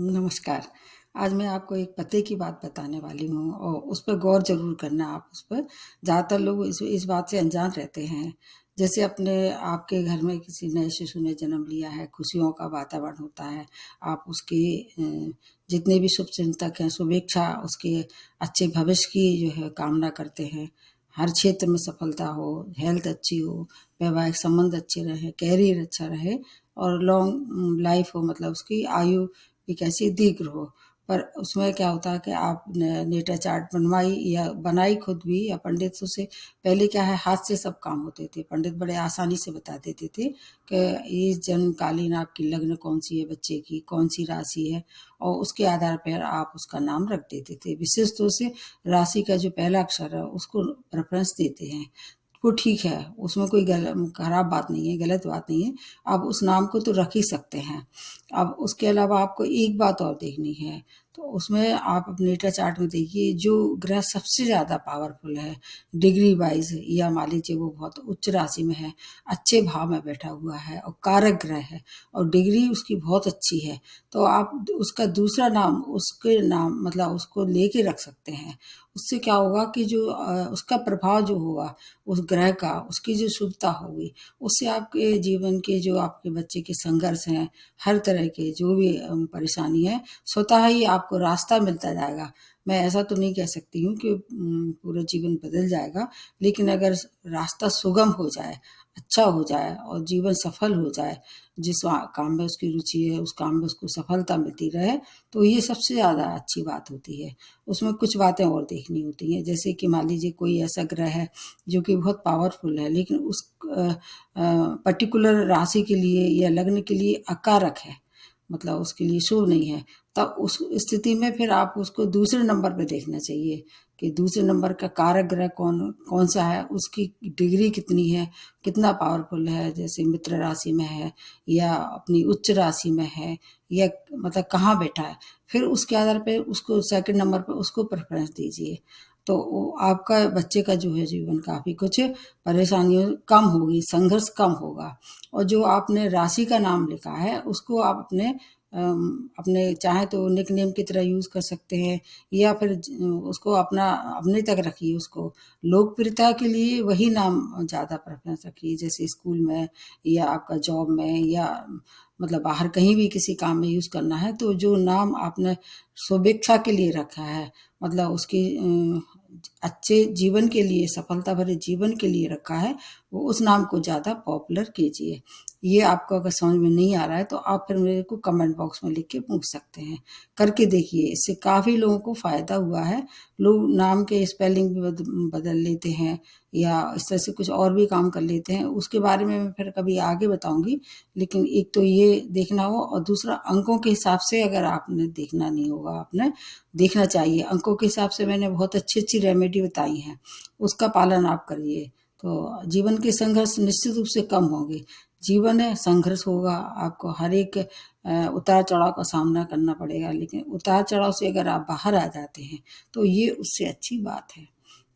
नमस्कार। आज मैं आपको एक पते की बात बताने वाली हूँ और उस पर गौर ज़रूर करना आप उस पर। ज़्यादातर लोग इस बात से अनजान रहते हैं। जैसे अपने आपके घर में किसी नए शिशु ने जन्म लिया है, खुशियों का वातावरण होता है। आप उसकी जितने भी शुभचिंतक हैं, शुभेच्छा उसके अच्छे भविष्य की जो है कामना करते हैं। हर क्षेत्र में सफलता हो, हेल्थ अच्छी हो, वैवाहिक संबंध अच्छे रहें, करियर अच्छा रहे और लॉन्ग लाइफ हो, मतलब उसकी आयु भी कैसी दीर्घ हो। पर उसमें क्या होता है कि आप नेटा चार्ट बनवाई या बनाई खुद भी या पंडितों से। पहले क्या है, हाथ से सब काम होते थे। पंडित बड़े आसानी से बता देते थे कि ये जन्मकालीन आपकी लग्न कौन सी है, बच्चे की कौन सी राशि है, और उसके आधार पर आप उसका नाम रख देते थे। विशेष तौर से राशि का जो पहला अक्षर है उसको प्रेफरेंस देते हैं। वो ठीक है, उसमें कोई खराब बात नहीं है, गलत बात नहीं है। आप उस नाम को तो रख ही सकते हैं। अब उसके अलावा आपको एक बात और देखनी है, तो उसमें आप अपने डेटा चार्ट में देखिए जो ग्रह सबसे ज़्यादा पावरफुल है डिग्री वाइज, या मान लीजिए वो बहुत उच्च राशि में है, अच्छे भाव में बैठा हुआ है और कारक ग्रह है और डिग्री उसकी बहुत अच्छी है, तो आप उसका दूसरा नाम उसके नाम मतलब उसको लेके रख सकते हैं। उससे क्या होगा कि जो उसका प्रभाव जो होगा उस ग्रह का, उसकी जो शुभता होगी, उससे आपके जीवन के जो आपके बच्चे के संघर्ष हैं, हर तरह के जो भी परेशानी है, स्वतः ही आपको रास्ता मिलता जाएगा। मैं ऐसा तो नहीं कह सकती हूँ कि पूरा जीवन बदल जाएगा, लेकिन अगर रास्ता सुगम हो जाए, अच्छा हो जाए और जीवन सफल हो जाए, जिस काम में उसकी रुचि है उस काम में उसको सफलता मिलती रहे, तो ये सबसे ज़्यादा अच्छी बात होती है। उसमें कुछ बातें और देखनी होती हैं, जैसे कि मान लीजिए कोई ऐसा ग्रह है जो कि बहुत पावरफुल है, लेकिन उस पर्टिकुलर राशि के लिए या लग्न के लिए अकारक है, मतलब उसके लिए शुभ नहीं है। तब उस स्थिति में फिर आप उसको दूसरे नंबर पे देखना चाहिए कि दूसरे नंबर का कारक ग्रह कौन सा है, उसकी डिग्री कितनी है, कितना पावरफुल है, जैसे मित्र राशि में है या अपनी उच्च राशि में है, या मतलब कहाँ बैठा है। फिर उसके आधार पे उसको सेकंड नंबर पे उसको प्रेफरेंस दीजिए, तो आपका बच्चे का जो है जीवन काफ़ी कुछ परेशानियों कम होगी, संघर्ष कम होगा। और जो आपने राशि का नाम लिखा है उसको आप अपने चाहे तो निकनेम की तरह यूज़ कर सकते हैं, या फिर उसको अपने तक रखिए। उसको लोकप्रियता के लिए वही नाम ज़्यादा प्रेफरेंस रखिए, जैसे स्कूल में या आपका जॉब में या मतलब बाहर कहीं भी किसी काम में यूज़ करना है, तो जो नाम आपने शुभेच्छा के लिए रखा है, मतलब उसकी अच्छे जीवन के लिए, सफलता भरे जीवन के लिए रखा है, वो उस नाम को ज़्यादा पॉपुलर कीजिए। ये आपको अगर समझ में नहीं आ रहा है तो आप फिर मेरे को कमेंट बॉक्स में लिख के पूछ सकते हैं। करके देखिए, इससे काफ़ी लोगों को फ़ायदा हुआ है। लोग नाम के स्पेलिंग भी बदल लेते हैं या इस तरह से कुछ और भी काम कर लेते हैं, उसके बारे में मैं फिर कभी आगे बताऊँगी। लेकिन एक तो ये देखना हो, और दूसरा अंकों के हिसाब से अगर आपने देखना नहीं होगा, आपने देखना चाहिए। अंकों के हिसाब से मैंने बहुत अच्छी-अच्छी रेमेडी बताई हैं, उसका पालन आप करिए, तो जीवन के संघर्ष निश्चित रूप से कम होंगे। जीवन है, संघर्ष होगा, आपको हर एक उतार-चढ़ाव का सामना करना पड़ेगा, लेकिन उतार-चढ़ाव से अगर आप बाहर आ जाते हैं, तो ये उससे अच्छी बात है।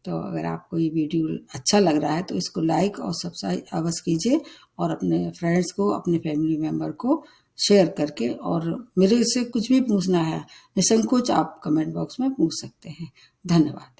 तो अगर आपको ये वीडियो अच्छा लग रहा है तो इसको लाइक और सब्सक्राइब अवश्य कीजिए, और अपने फ्रेंड्स को, अपने फैमिली मेंबर को शेयर करके, और मेरे से कुछ भी पूछना है निसंकोच आप कमेंट बॉक्स में पूछ सकते हैं। धन्यवाद।